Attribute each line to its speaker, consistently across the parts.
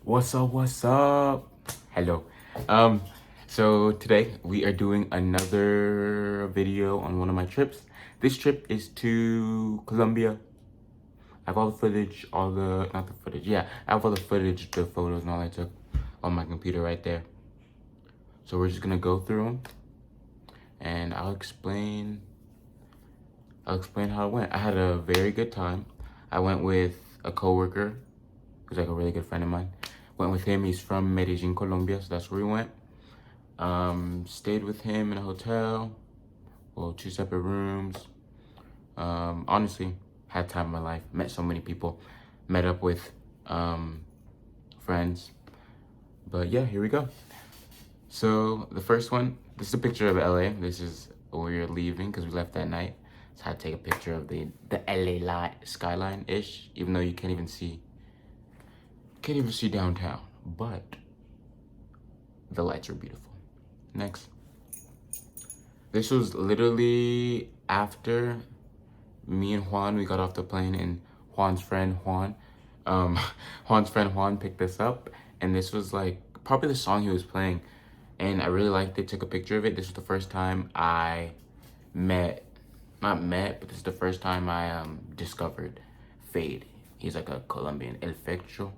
Speaker 1: What's up? Hello. Um, so today we are doing another video on one of my trips. This trip is to Colombia. I have all the footage, not the footage, yeah, I have all the footage, the photos and all I took on my computer right there. So we're just gonna go through them and I'll explain how it went. I had a very good time. I went with a coworker who's like a really good friend of mine. Went with him. He's from Medellin, Colombia, so that's where we went. Stayed with him in a hotel, well, 2 separate rooms. Honestly, had time of my life. Met so many people. Met up with friends. But yeah, here we go. So the first one, this is a picture of LA. This is where we were leaving because we left that night. So I had to take a picture of the LA skyline-ish, even though you can't even see downtown, but the lights are beautiful. Next. This was literally after me and Juan, we got off the plane and Juan's friend Juan picked us up, and this was like probably the song he was playing, and I really liked it, took a picture of it. This was the first time I but this is the first time I discovered Fade. He's like a Colombian, El Feccho.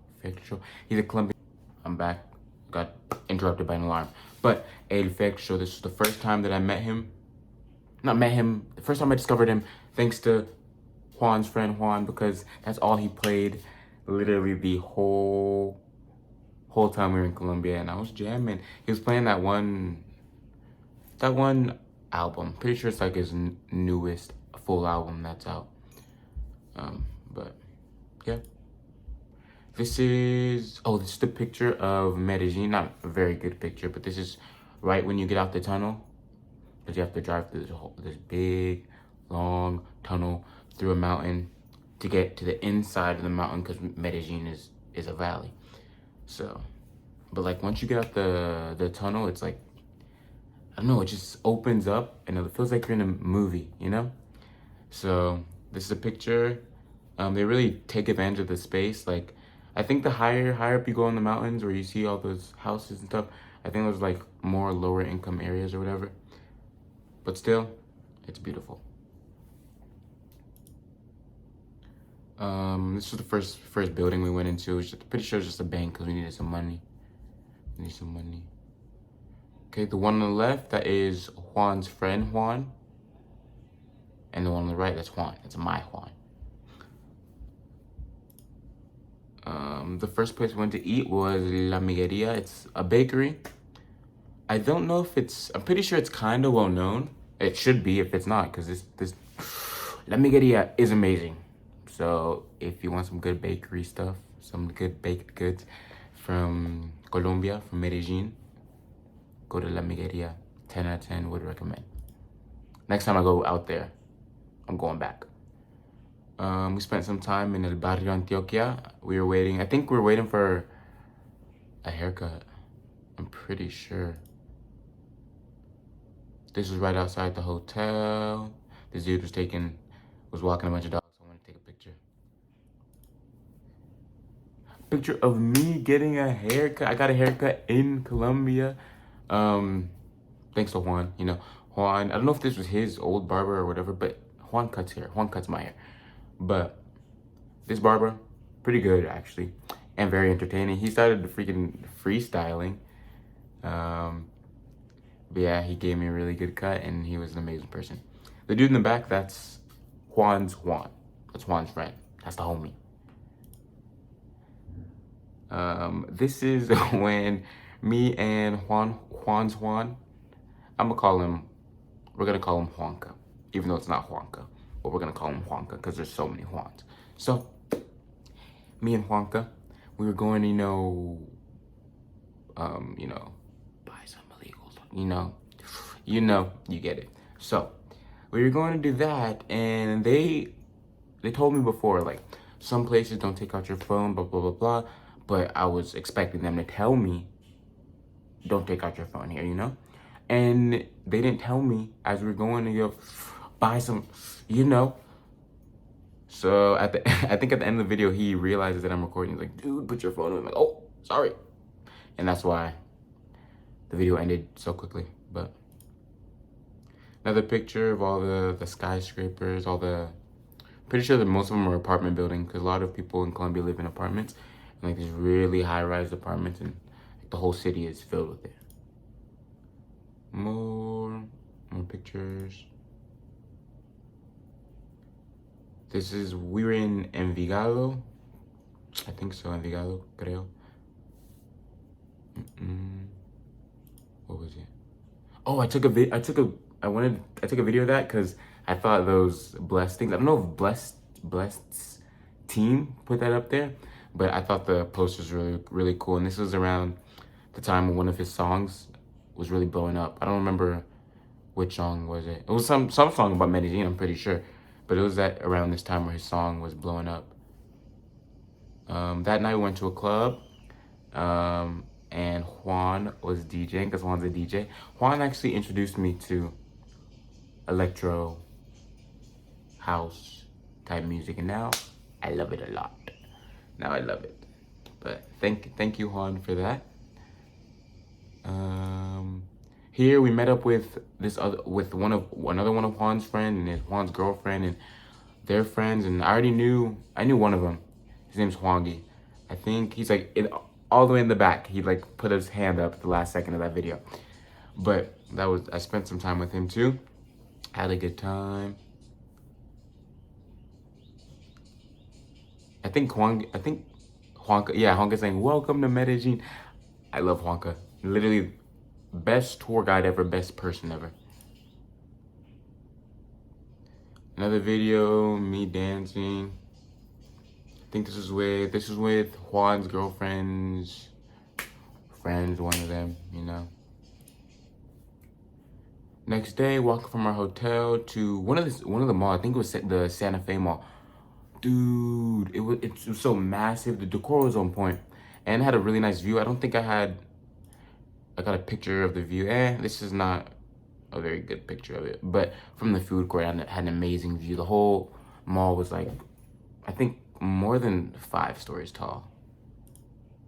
Speaker 1: He's a Colombian. I'm back. Got interrupted by an alarm. But El Feccho, this was the first time that I met him. The first time I discovered him, thanks to Juan's friend Juan, because that's all he played literally the whole time we were in Colombia, and I was jamming. He was playing that one album. Pretty sure it's like his newest full album that's out. But yeah. This is the picture of Medellin. Not a very good picture, but this is right when you get out the tunnel. Because you have to drive through this big, long tunnel through a mountain to get to the inside of the mountain, because Medellin is a valley. So, but like once you get out the tunnel, it's like, I don't know, it just opens up and it feels like you're in a movie, you know? So this is a picture. They really take advantage of the space. Like, I think the higher up you go in the mountains where you see all those houses and stuff, I think there's like more lower income areas or whatever. But still, it's beautiful. This was the first building we went into. Pretty sure it's just a bank because we needed some money. Okay, the one on the left, that is Juan's friend Juan. And the one on the right, that's Juan. That's my Juan. The first place we went to eat was La Migueria. It's a bakery. I don't know if I'm pretty sure it's kind of well known. It should be if it's not, because this La Migueria is amazing. So if you want some good bakery stuff, some good baked goods from Colombia, from Medellin, go to La Migueria. 10 out of 10 would recommend. Next time I go out there, I'm going back. We spent some time in El Barrio Antioquia. I think we were waiting for a haircut. I'm pretty sure. This was right outside the hotel. This dude was walking a bunch of dogs, so I wanted to take a picture. Picture of me getting a haircut. I got a haircut in Colombia. Thanks to Juan, Juan, I don't know if this was his old barber or whatever, but Juan cuts hair. Juan cuts my hair. But this barber, pretty good actually, and very entertaining. He started freaking freestyling. But yeah, he gave me a really good cut, and he was an amazing person. The dude in the back, that's Juan. That's Juan's friend. That's the homie. This is when me and Juan, we're gonna call him Juanca, even though it's not Juanca, but we're gonna call him Juanca because there's so many Juans. So, me and Juanca, we were going to, buy some illegals, you get it. So, we were going to do that, and they told me before, like, some places don't take out your phone, blah, blah, blah, blah, but I was expecting them to tell me, don't take out your phone here, And they didn't tell me as we were going to go buy some, So I think at the end of the video, he realizes that I'm recording. He's like, dude, put your phone away. I'm like, oh, Sorry. And that's why the video ended so quickly. But another picture of all the skyscrapers, pretty sure that most of them are apartment buildings, because a lot of people in Colombia live in apartments, and like these really high-rise apartments, and like, the whole city is filled with it. More pictures. We were in Envigado. I think so, Envigado, creo. What was it? Oh, I took a video of that because I thought those blessed things. I don't know if Blessed's team put that up there, but I thought the post was really cool. And this was around the time when one of his songs was really blowing up. I don't remember which song was it. It was some song about Medellin, I'm pretty sure, but it was around this time where his song was blowing up. That night we went to a club. And Juan was DJing, because Juan's a DJ. Juan actually introduced me to electro house type music, and now I love it a lot. Now I love it. But thank you, Juan, for that. Here we met up with another one of Juan's friends and Juan's girlfriend and their friends, and I knew one of them. His name's Juangi. I think he's like all the way in the back. He like put his hand up at the last second of that video. But I spent some time with him too. Had a good time. I think Juanca's saying, "Welcome to Medellin." I love Juanca. Literally, best tour guide ever, best person ever. Another video, me dancing. I think this was with Juan's girlfriend's friends, one of them, you know. Next day, walking from our hotel to one of the malls. I think it was the Santa Fe Mall. Dude, it was so massive. The decor was on point, and it had a really nice view. I don't think I got a picture of the view. This is not a very good picture of it, but from the food court, it had an amazing view. The whole mall was like, I think, more than 5 stories tall.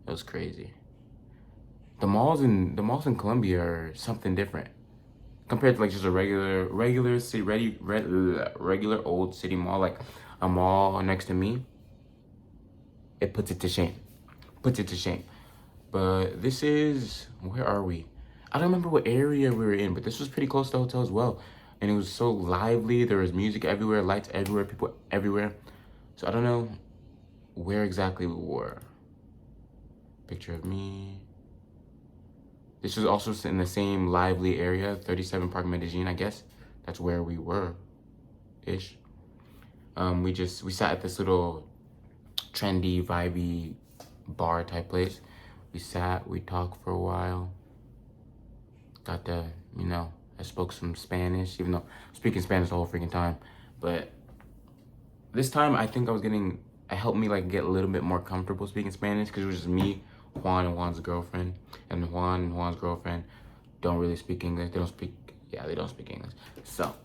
Speaker 1: It was crazy. The malls in Colombia are something different compared to like just a regular city, regular old city mall, like a mall next to me. It puts it to shame. But this is, where are we? I don't remember what area we were in, but this was pretty close to the hotel as well. And it was so lively. There was music everywhere, lights everywhere, people everywhere. So I don't know where exactly we were. Picture of me. This was also in the same lively area, 37 Park Medellin, I guess. That's where we were, ish. We sat at this little trendy, vibey bar type place. We sat, we talked for a while. Got to, I spoke some Spanish, even though I'm speaking Spanish the whole freaking time. But this time, I think it helped me like get a little bit more comfortable speaking Spanish, because it was just me, Juan, and Juan's girlfriend. And Juan and Juan's girlfriend don't really speak English. They don't speak English. So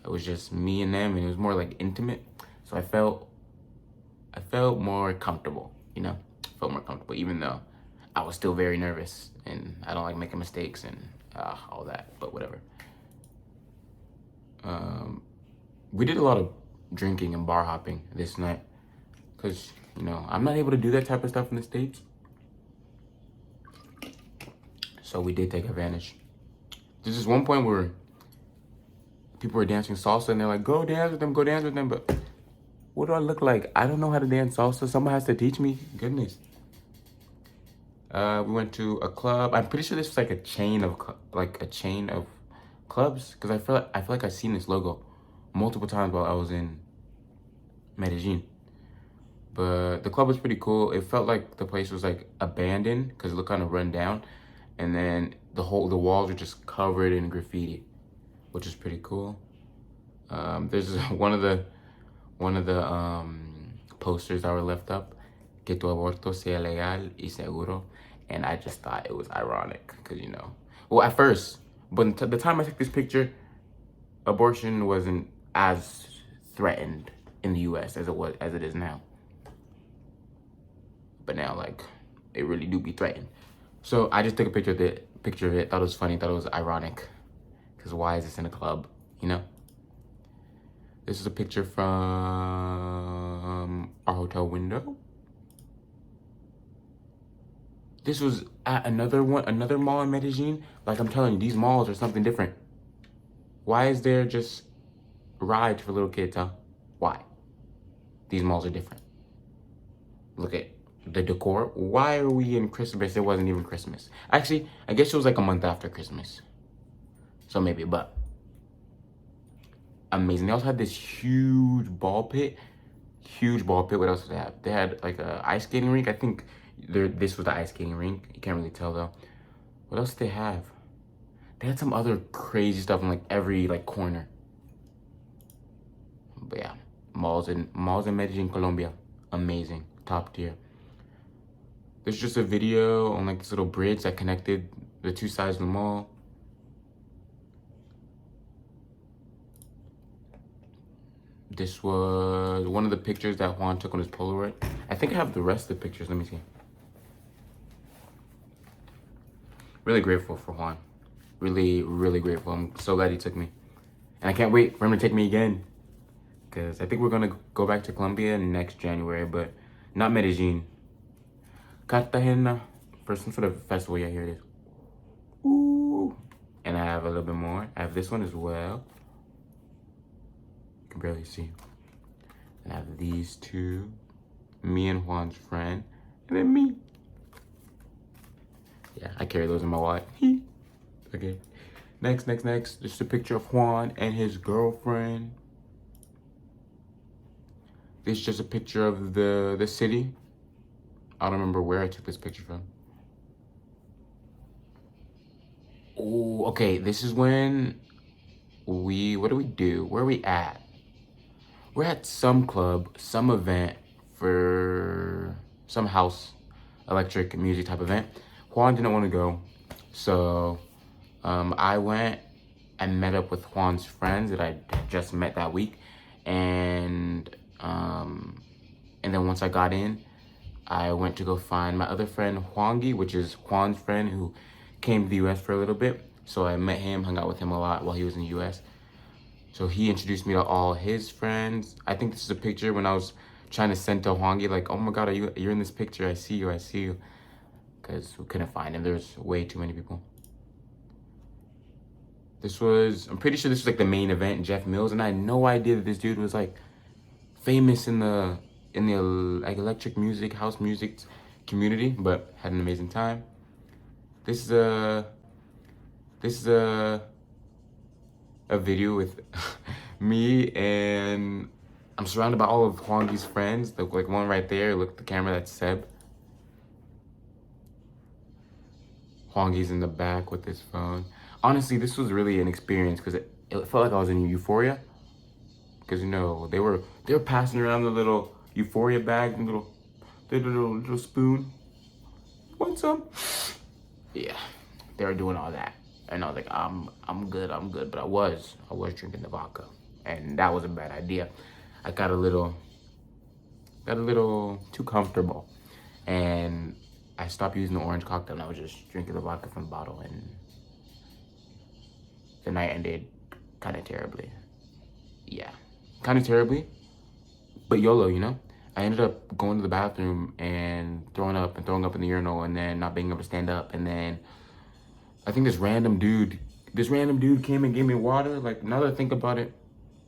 Speaker 1: it was just me and them, and it was more like intimate. So I felt more comfortable, felt more comfortable, even though I was still very nervous, and I don't like making mistakes and all that, but whatever. We did a lot of drinking and bar hopping this night, because, I'm not able to do that type of stuff in the States. So we did take advantage. There's this one point where people were dancing salsa, and they're like, go dance with them, but what do I look like? I don't know how to dance salsa. Someone has to teach me. Goodness. We went to a club. I'm pretty sure this was like a chain of clubs, because I feel like I've seen this logo multiple times while I was in Medellin. But the club was pretty cool. It felt like the place was like abandoned, because it looked kind of run down, and then the walls were just covered in graffiti, which is pretty cool. There's one of the posters that were left up, que tu aborto sea legal y seguro, and I just thought it was ironic, because well, at first, but the time I took this picture, abortion wasn't as threatened in the U.S. as it is now. But now, like, it really do be threatened. So I just took a picture of it. Thought it was funny. Thought it was ironic. Because why is this in a club? You know. This is a picture from our hotel window. This was at another mall in Medellin. Like I'm telling you, these malls are something different. Why is there just rides for little kids, huh? Why? These malls are different. Look at the decor. Why are we in Christmas? It wasn't even Christmas. Actually, I guess it was like a month after Christmas. So maybe, but amazing. They also had this huge ball pit. Huge ball pit. What else did they have? They had like a ice skating rink. I think this was the ice skating rink. You can't really tell though. What else did they have? They had some other crazy stuff in like every like corner. But yeah, malls in Medellin, Colombia, amazing, top tier. There's just a video on like this little bridge that connected the two sides of the mall. This was one of the pictures that Juan took on his Polaroid. I think I have the rest of the pictures. Let me see. Really grateful for Juan. Really, really grateful. I'm so glad he took me. And I can't wait for him to take me again. Because I think we're going to go back to Colombia next January, but not Medellin. Cartagena for some sort of festival. Yeah, here it is. Ooh. And I have a little bit more. I have this one as well. You can barely see. And I have these two. Me and Juan's friend. And then me. Yeah, I carry those in my wallet. Okay. Next. Just a picture of Juan and his girlfriend. This is just a picture of the city. I don't remember where I took this picture from. Oh, okay. This is when what do we do? Where are we at? We're at some club, some event for some house electric music type event. Juan didn't want to go. So I went and met up with Juan's friends that I just met that week. And then once I got in, I went to go find my other friend, Juangi, which is Juan's friend who came to the US for a little bit. So I met him, hung out with him a lot while he was in the US. So he introduced me to all his friends. I think this is a picture when I was trying to send to Juangi, like, oh my God, you're in this picture. I see you. Because we couldn't find him. There's way too many people. I'm pretty sure this was like the main event, Jeff Mills. And I had no idea that this dude was like famous in the like electric music, house music community, but had an amazing time. This is a video with me, and I'm surrounded by all of Juangi's friends. Like one right there, look at the camera, that's Seb. Juangi's in the back with his phone. Honestly, this was really an experience because it felt like I was in Euphoria. Because you know, they were passing around the little Euphoria bag, the little spoon. Want some? Yeah, they were doing all that, and I was like, I'm good, but I was drinking the vodka, and that was a bad idea. I got a little too comfortable, and I stopped using the orange cocktail, and I was just drinking the vodka from the bottle, and the night ended kind of terribly. Yeah, kind of terribly, but YOLO, you know? I ended up going to the bathroom and throwing up in the urinal, and then not being able to stand up, and then I think this random dude came and gave me water. Like, now that I think about it,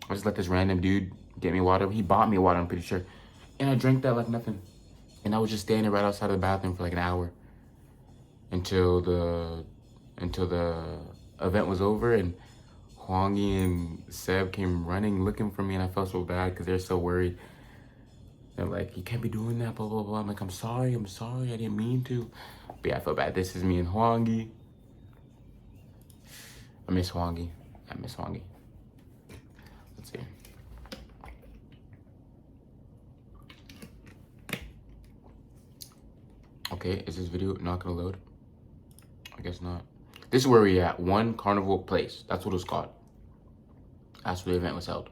Speaker 1: I just let this random dude get me water. He bought me water, I'm pretty sure. And I drank that like nothing. And I was just standing right outside of the bathroom for like an hour until the event was over, and Hwangi and Seb came running looking for me, and I felt so bad because they're so worried. They're like, you can't be doing that, blah, blah, blah. I'm like, I'm sorry, I didn't mean to. But yeah, I feel bad. This is me and Hwangi. I miss Hwangi. Let's see. Okay, is this video not gonna load? I guess not. This is where we at, One Carnival Place. That's what it was called. That's where the event was held.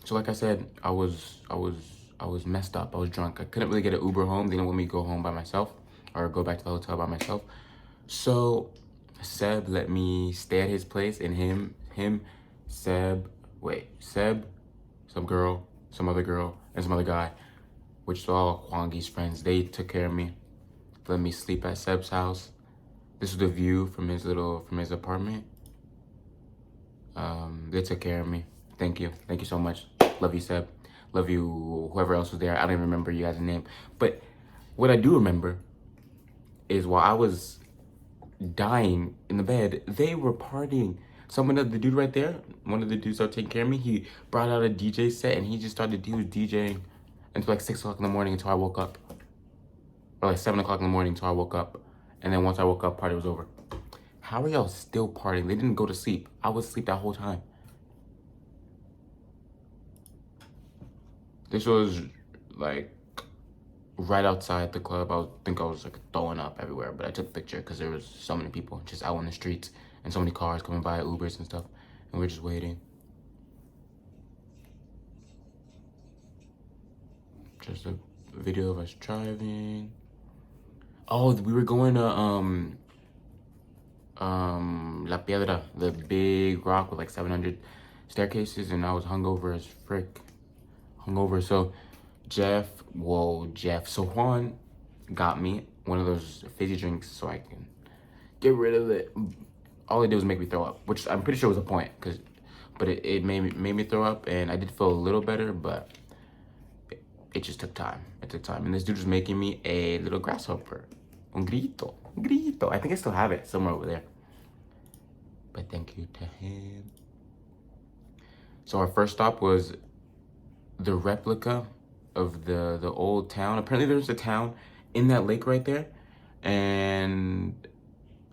Speaker 1: So like I said, I was was messed up. I was drunk. I couldn't really get an Uber home. They didn't want me to go home by myself or go back to the hotel by myself. So Seb let me stay at his place, and Seb, some girl, some other girl, and some other guy, which is all Hwangi's friends. They took care of me. Let me sleep at Seb's house. This was the view from his apartment. They took care of me. Thank you so much. Love you, Seb. Love you, whoever else was there. I don't even remember you guys' name. But what I do remember is while I was dying in the bed, they were partying. The dude right there, one of the dudes that were taking care of me, he brought out a DJ set and he was DJing until like 6 o'clock in the morning until I woke up. Or like 7 o'clock in the morning until I woke up. And then once I woke up, party was over. How are y'all still partying? They didn't go to sleep. I was asleep that whole time. This was like right outside the club. I think I was like throwing up everywhere, but I took a picture because there was so many people just out on the streets and so many cars coming by, Ubers and stuff, and we were just waiting. Just a video of us driving. Oh, we were going to La Piedra, the big rock with like 700 staircases, and I was hungover as frick. So so Juan got me one of those fizzy drinks so I can get rid of it. All it did was make me throw up, which I'm pretty sure was a point, but it made me throw up, and I did feel a little better, but it just took time. It took time, and this dude was making me a little grasshopper, un grito. I think I still have it somewhere over there, but thank you to him. So our first stop was the replica of the old town. Apparently there's a town in that lake right there, and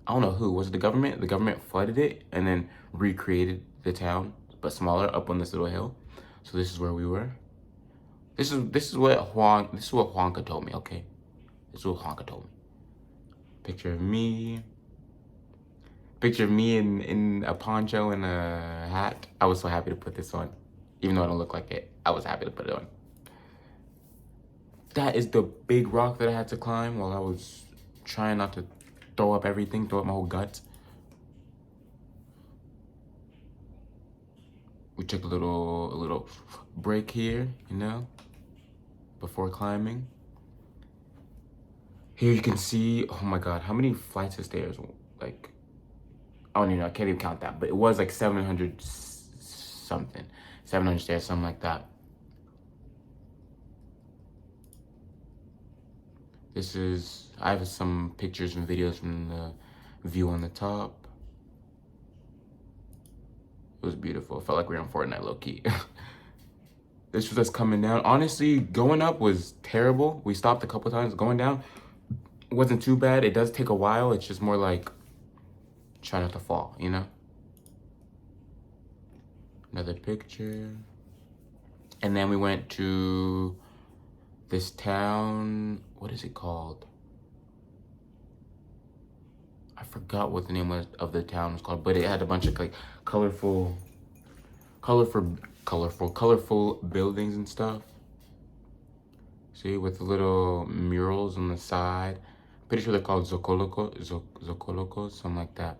Speaker 1: I don't know who. Was it the government? The government flooded it and then recreated the town, but smaller, up on this little hill. So this is where we were. This is what Juanca told me, okay? This is what Juanca told me. Picture of me in a poncho and a hat. I was so happy to put this on. Even though I don't look like it, I was happy to put it on. That is the big rock that I had to climb while I was trying not to throw up everything, throw up my whole guts. We took a little break here, before climbing. Here you can see, oh my God, how many flights of stairs? Like, I don't even know, I can't even count that, but it was like 700 something. 700 stairs, something like that. I have some pictures and videos from the view on the top. It was beautiful. It felt like we were on Fortnite low-key. This was us coming down. Honestly, going up was terrible. We stopped a couple times. Going down wasn't too bad. It does take a while. It's just more like try not to fall, Another picture. And then we went to this town. What is it called? I forgot what the name of the town was called, but it had a bunch of like colorful buildings and stuff. See, with the little murals on the side. Pretty sure they're called Zocolocos, something like that.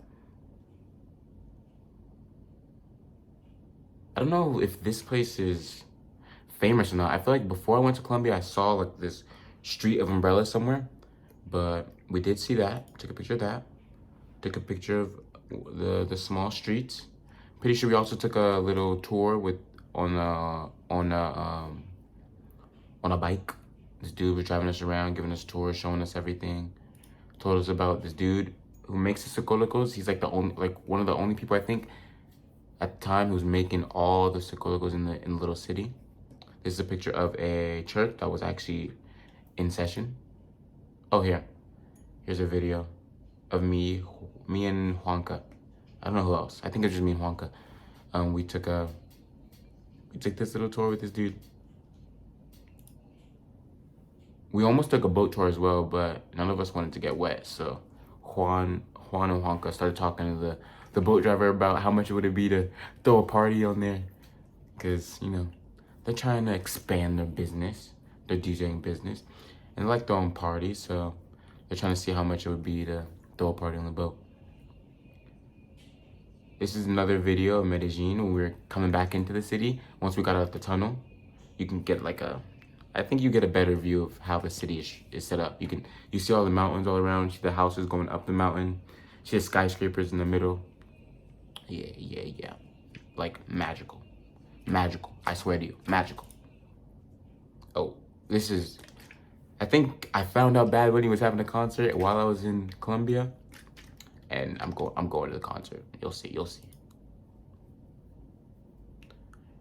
Speaker 1: I don't know if this place is famous or not. I feel like before I went to Colombia, I saw like this street of umbrellas somewhere, but we did see that. Took a picture of that. Took a picture of the small streets. Pretty sure we also took a little tour on a bike. This dude was driving us around, giving us tours, showing us everything. Told us about this dude who makes the Socolicos. He's like one of the only people I think at the time who was making all the Socolicos in the little city. This is a picture of a church that was actually in session. Oh, here's a video of me and Juanca. I don't know who else. I think it's just me and Juanca. We took this little tour with this dude. We almost took a boat tour as well, but none of us wanted to get wet. So Juan and Juanca started talking to the boat driver about how much it would be to throw a party on there. Because, they're trying to expand their business. They're DJing business. And they like throwing parties, so they're trying to see how much it would be to throw a party on the boat. This is another video of Medellin when we were coming back into the city. Once we got out of the tunnel, you can get like I think you get a better view of how the city is set up. You see all the mountains all around, you see the houses going up the mountain, you see the skyscrapers in the middle. Yeah. Like magical. Magical. I swear to you, magical. Oh, I think I found out Bad Bunny was having a concert while I was in Colombia. And I'm going to the concert. You'll see.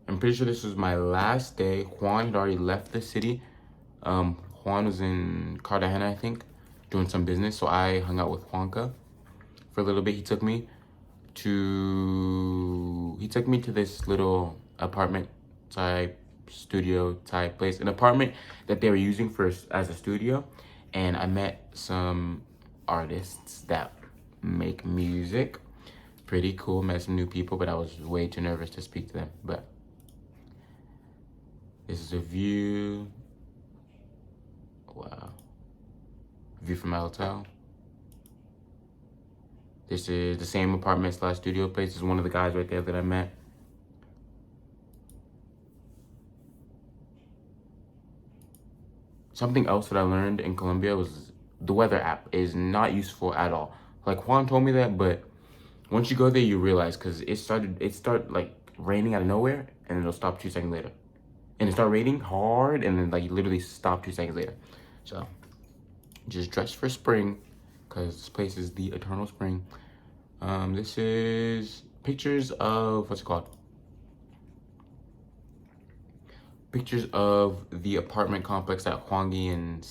Speaker 1: I'm pretty sure this was my last day. Juan had already left the city. Juan was in Cartagena, I think, doing some business. So I hung out with Juanca for a little bit. He took me to this little apartment type, studio type place, an apartment that they were using as a studio. And I met some artists that make music. Pretty cool. Met some new people, but I was way too nervous to speak to them. But this is a view. Wow. View from my hotel. This is the same apartment / studio place. This is one of the guys right there that I met. Something else that I learned in Colombia was the weather app is not useful at all. Like Juan told me that, but once you go there, you realize, because it started like raining out of nowhere, and it'll stop 2 seconds later. And it started raining hard, and then like literally stop 2 seconds later. So just dress for spring, because this place is the eternal spring. This is pictures of, what's it called? Pictures of the apartment complex that Juangi and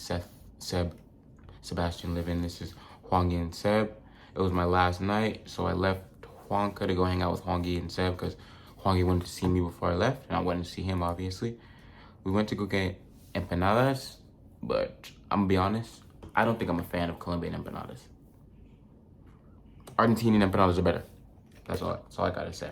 Speaker 1: Sebastian live in. This is Juangi and Seb. It was my last night, so I left Juanca to go hang out with Juangi and Seb because Juangi wanted to see me before I left, and I wanted to see him, obviously. We went to go get empanadas, but I'm gonna be honest, I don't think I'm a fan of Colombian empanadas. Argentinian empanadas are better. That's all I gotta say.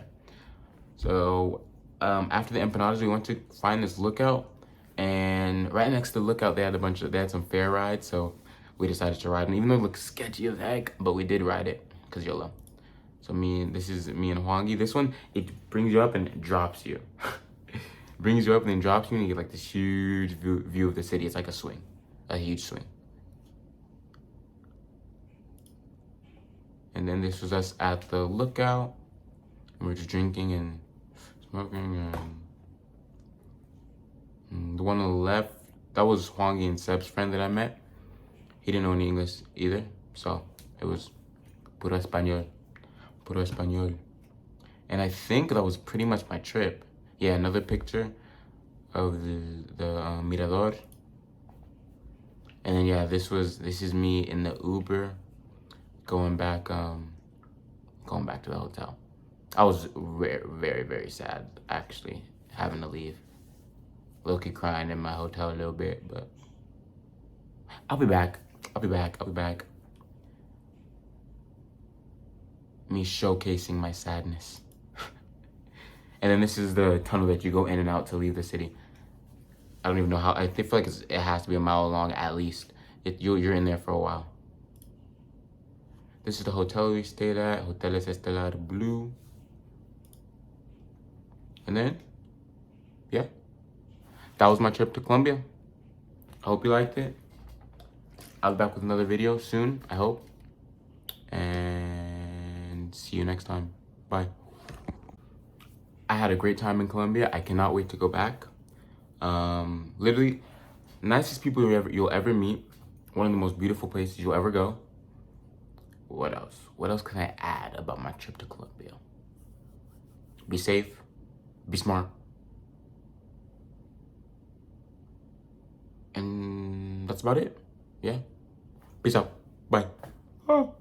Speaker 1: So after the empanadas, we went to find this lookout, and right next to the lookout, they had some fair rides, so we decided to ride. And even though it looks sketchy as heck, but we did ride it, because YOLO. So this is me and Juangi. This one, it brings you up and it drops you. Brings you up and then drops you, and you get like this huge view of the city. It's like a swing, a huge swing. And then this was us at the lookout. We were just drinking and smoking. And the one on the left, that was Juangi and Seb's friend that I met. He didn't know any English either, so it was puro español. And I think that was pretty much my trip. Yeah, another picture of the mirador. And then yeah, this is me in the Uber going back to the hotel. I was very, very, very sad, actually, having to leave. Low-key crying in my hotel a little bit, but I'll be back. Me showcasing my sadness. And then this is the tunnel that you go in and out to leave the city. I don't even know how. I feel like it has to be a mile long at least. You're in there for a while. This is the hotel we stayed at, Hoteles Estelar Blue. And then, yeah, that was my trip to Colombia. I hope you liked it. I'll be back with another video soon, I hope. And see you next time. Bye. I had a great time in Colombia. I cannot wait to go back. Literally, nicest people you'll ever meet. One of the most beautiful places you'll ever go. What else? What else can I add about my trip to Colombia? Be safe. Be smart. And that's about it. Yeah. Peace out. Bye. Oh.